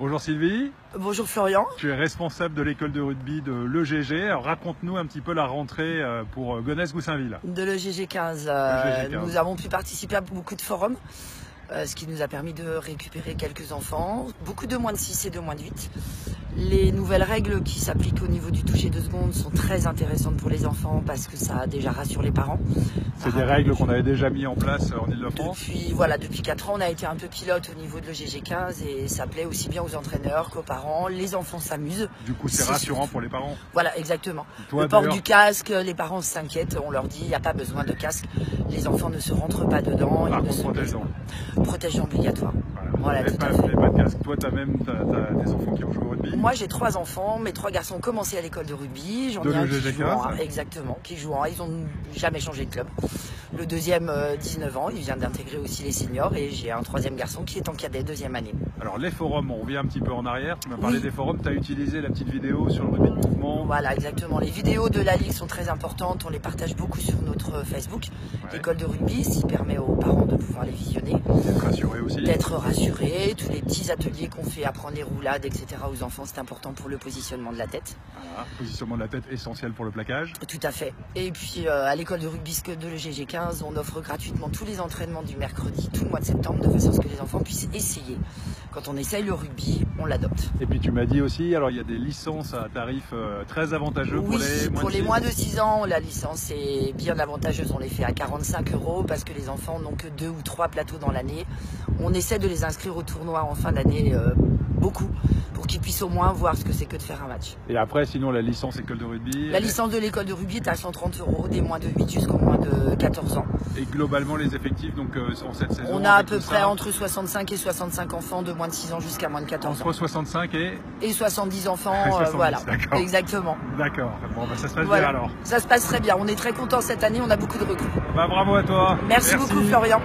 Bonjour Sylvie. Bonjour Florian. Tu es responsable de l'école de rugby de l'EGG. Alors raconte-nous un petit peu la rentrée pour Gonesse-Goussainville. De l'EGG 15. Nous avons pu participer à beaucoup de forums, ce qui nous a permis de récupérer quelques enfants, beaucoup de moins de 6 et de moins de 8. Les nouvelles règles qui s'appliquent au niveau du toucher 2 secondes sont très intéressantes pour les enfants parce que ça déjà rassure les parents. C'est des règles qu'on avait déjà mis en place en Ile-de-France. Depuis 4 ans, on a été un peu pilote au niveau de l'EGG 15 et ça plaît aussi bien aux entraîneurs qu'aux parents. Les enfants s'amusent. Du coup, c'est rassurant pour les parents. Voilà, exactement. Toi, le port du casque, les parents s'inquiètent, on leur dit il n'y a pas besoin de casque. Les enfants ne se rentrent pas dedans. Par contre, protège-dents. Protège-dents obligatoire. Voilà, tout à fait. Pas de casque. Toi, tu as des enfants qui ont joué au rugby. Moi, j'ai 3 enfants. Mes 3 garçons ont commencé à l'école de rugby. J'en ai un qui joue en 1, exactement, qui joue en 1. Ils n'ont jamais changé de club. Le deuxième, 19 ans, il vient d'intégrer aussi les seniors. Et j'ai un 3e garçon qui est en cadet, 2e année. Alors, les forums, on revient un petit peu en arrière. Tu m'as parlé des forums. Tu as utilisé la petite vidéo sur le rugby de mouvement. Voilà, exactement. Les vidéos de la Ligue sont très importantes. On les partage beaucoup sur notre Facebook. L'école de rugby, ce qui permet aux parents de pouvoir les visionner. D'être rassurés aussi. D'être rassurés. Tous les petits ateliers qu'on fait, apprendre les roulades, etc. aux enfants, c'est important pour le positionnement de la tête. Voilà, positionnement de la tête essentiel pour le plaquage. Tout à fait. Et puis à l'école de rugby de l'EGG 15, on offre gratuitement tous les entraînements du mercredi, tout le mois de septembre, de façon à ce que les enfants puissent essayer. Quand on essaye le rugby, on l'adopte. Et puis tu m'as dit aussi, alors il y a des licences à tarif très avantageux pour les moins de 6 ans, la licence est bien avantageuse. On les fait à 45 € parce que les enfants n'ont que 2 ou 3 plateaux dans l'année. On essaie de les inscrire au tournoi en fin d'année, beaucoup, pour qu'ils puissent au moins voir ce que c'est que de faire un match. Et après, sinon, la licence école de rugby. La licence de l'école de rugby est à 130 €, des moins de 8 jusqu'aux moins de 14 ans. Et globalement, les effectifs, donc en cette saison. On a à peu près entre 65 et 65 enfants de moins de 6 ans jusqu'à moins de 14 ans. Entre 65 et 70 enfants, 70, voilà. Exactement. D'accord. Bon, bah, ça se passe bien alors. Ça se passe très bien. On est très contents cette année. On a beaucoup de recrues. Bah, bravo à toi. Merci beaucoup, Florian.